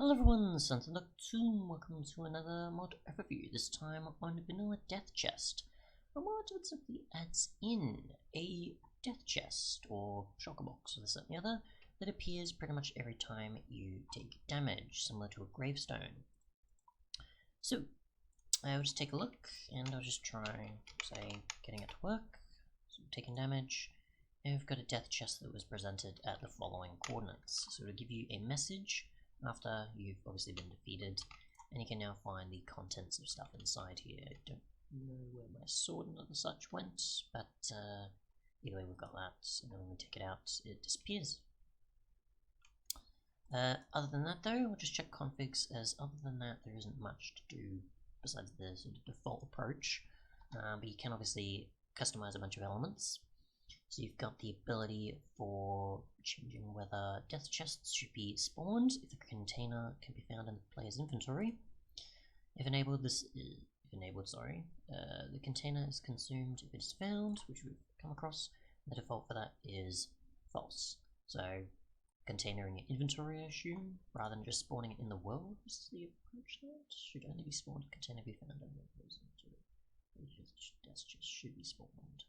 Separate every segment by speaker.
Speaker 1: Hello everyone, Santanoctoon, welcome to another mod overview, this time on Vanilla Death Chest. A mod that simply adds in a death chest, or shulker box, or this and the other, that appears pretty much every time you take damage, similar to a gravestone. So, I'll just take a look, and I'll just try, say, getting it to work, so taking damage, and we've got a death chest that was presented at the following coordinates. So it'll give you a message after you've obviously been defeated, and you can now find the contents of stuff inside here. I don't know where my sword and other such went, but either way we've got that, and then when we take it out, it disappears. Other than that though, we'll just check configs, as other than that there isn't much to do besides the sort of default approach, but you can obviously customize a bunch of elements. So you've got the ability for changing whether death chests should be spawned if the container can be found in the player's inventory. If enabled, the container is consumed if it is found, which we've come across. The default for that is false. So container in your inventory, I assume, rather than just spawning it in the world is the approach that should only be spawned if container be found in the inventory. Death chest should be spawned.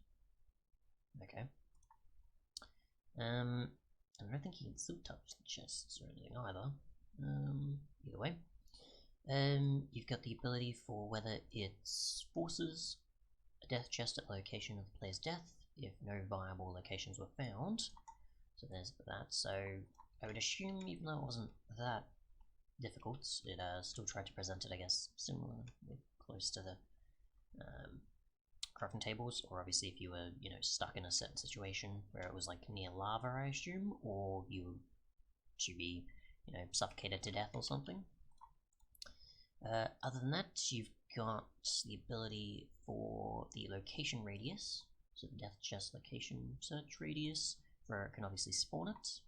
Speaker 1: Okay. And I don't think you can still touch the chests or anything either. Either way. You've got the ability for whether it forces a death chest at the location of the player's death if no viable locations were found. So there's that. So I would assume, even though it wasn't that difficult, it still tried to present it, I guess, similar, close to the crafting tables, or obviously if you were, stuck in a certain situation where it was like near lava, I assume, or you were to be, suffocated to death or something. Other than that, you've got the ability for the location radius, so the death chest location search radius, where it can obviously spawn it.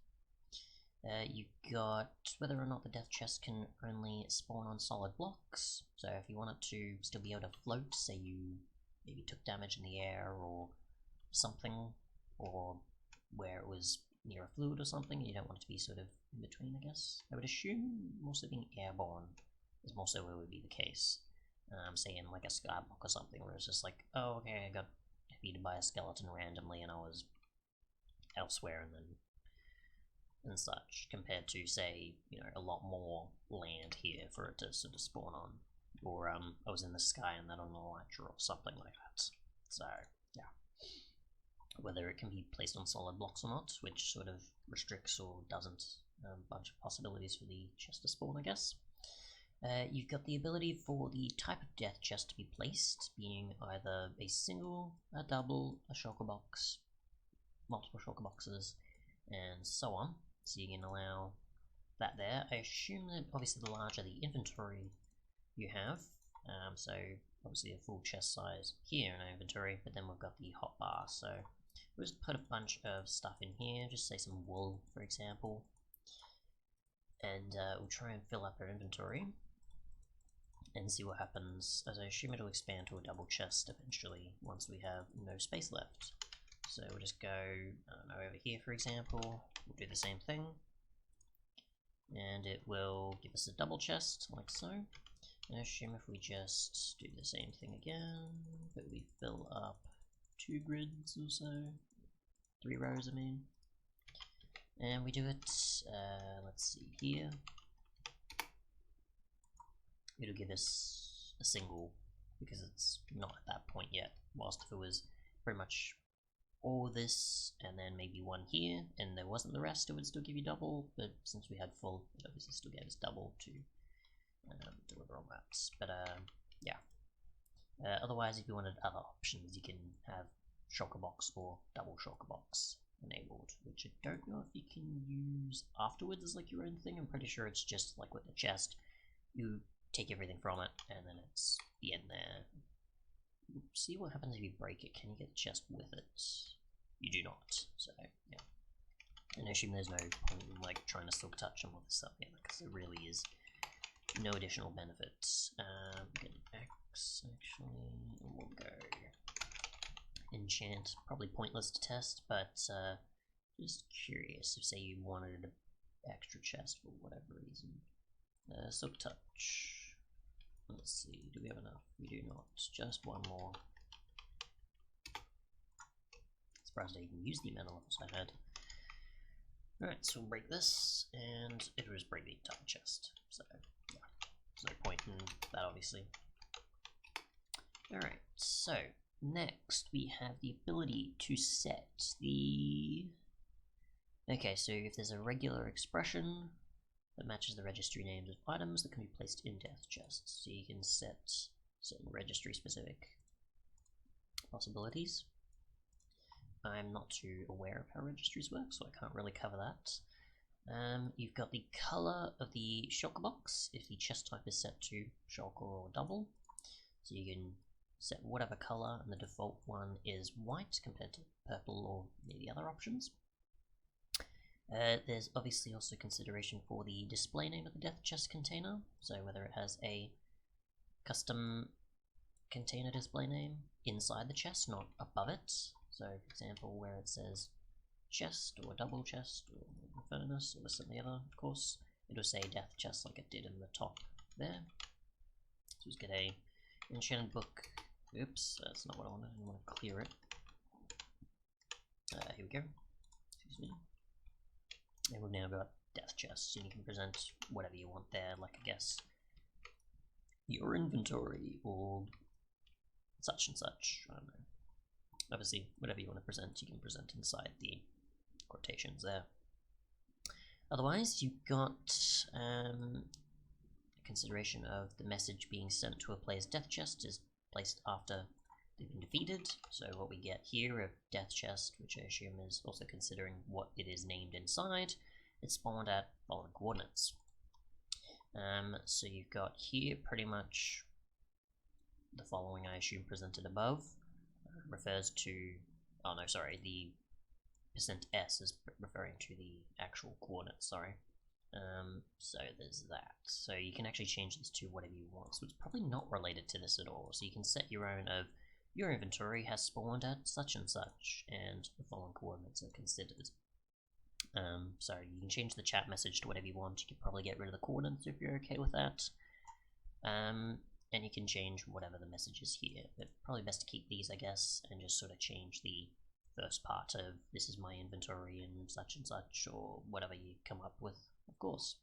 Speaker 1: You've got whether or not the death chest can only spawn on solid blocks, so if you want it to still be able to float, say you maybe took damage in the air or something, or where it was near a fluid or something, you don't want it to be sort of in between, I guess. I would assume mostly being airborne is more so where it would be the case. Say in like a skyblock or something, where it's just like, oh okay, I got defeated by a skeleton randomly and I was elsewhere and such, compared to, say, a lot more land here for it to sort of spawn on. Or I was in the sky and then on an elytra or something like that. So, yeah. Whether it can be placed on solid blocks or not, which sort of restricts or doesn't a bunch of possibilities for the chest to spawn, I guess. You've got the ability for the type of death chest to be placed, being either a single, a double, a shulker box, multiple shulker boxes, and so on. So you can allow that there. I assume that obviously the larger the inventory you have, so obviously a full chest size here in our inventory, but then we've got the hotbar, so we'll just put a bunch of stuff in here, just say some wool for example, and we'll try and fill up our inventory and see what happens, as I assume it'll expand to a double chest eventually once we have no space left. So we'll just go, I don't know, over here for example, we'll do the same thing, and it will give us a double chest like so. And I assume if we just do the same thing again, but we fill up 2 grids or so, 3 rows I mean, and we do it, let's see here, it'll give us a single, because it's not at that point yet, whilst if it was pretty much all this and then maybe 1 here, and there wasn't the rest, it would still give you double, but since we had full, it obviously still gave us double to deliver on maps. But yeah. Otherwise, if you wanted other options, you can have shulker box or double shulker box enabled, which I don't know if you can use afterwards as like your own thing. I'm pretty sure it's just like with the chest, you take everything from it and then it's the end there. See what happens if you break it. Can you get the chest with it? You do not. So yeah. And I assume there's no point in like trying to still touch them with the stuff, yeah, because there really is no additional benefits. Get an axe actually, and we'll go enchant. Probably pointless to test, but just curious if say you wanted an extra chest for whatever reason. Silk Touch. Let's see, do we have enough? We do not. Just one more. Surprised I even used the amount of levels I had. Alright, so we'll break this, and it will just break the entire chest. So, yeah, there's no point in that, obviously. Alright, so next we have the ability to set the... Okay, so if there's a regular expression that matches the registry names of items that can be placed in death chests, so you can set certain registry specific possibilities. I'm not too aware of how registries work, so I can't really cover that. You've got the color of the shulker box, if the chest type is set to shulker or double. So you can set whatever color, and the default one is white compared to purple or the other options. There's obviously also consideration for the display name of the death chest container, so whether it has a custom container display name inside the chest, not above it. So, for example, where it says chest or double chest or furnace or this and the other, of course, it'll say death chest like it did in the top there. So let's get a enchanted book. Oops, that's not what I wanted. I want to clear it. Here we go. Excuse me. And we've now got death chests, and you can present whatever you want there, like I guess your inventory or such and such. I don't know. Obviously, whatever you want to present, you can present inside the quotations there. Otherwise, you've got a consideration of the message being sent to a player's death chest is placed after they've been defeated. So what we get here of death chest, which I assume is also considering what it is named inside, it's spawned at following coordinates. So you've got here pretty much the following, I assume, presented above. Refers to, oh no, sorry, the %s is referring to the actual coordinates, sorry. So there's that. So you can actually change this to whatever you want, so it's probably not related to this at all. So you can set your own of, your inventory has spawned at such and such, and the following coordinates are considered. So you can change the chat message to whatever you want. You can probably get rid of the coordinates if you're okay with that. And you can change whatever the message is here, but probably best to keep these, I guess, and just sort of change the first part of this is my inventory and such, or whatever you come up with, of course.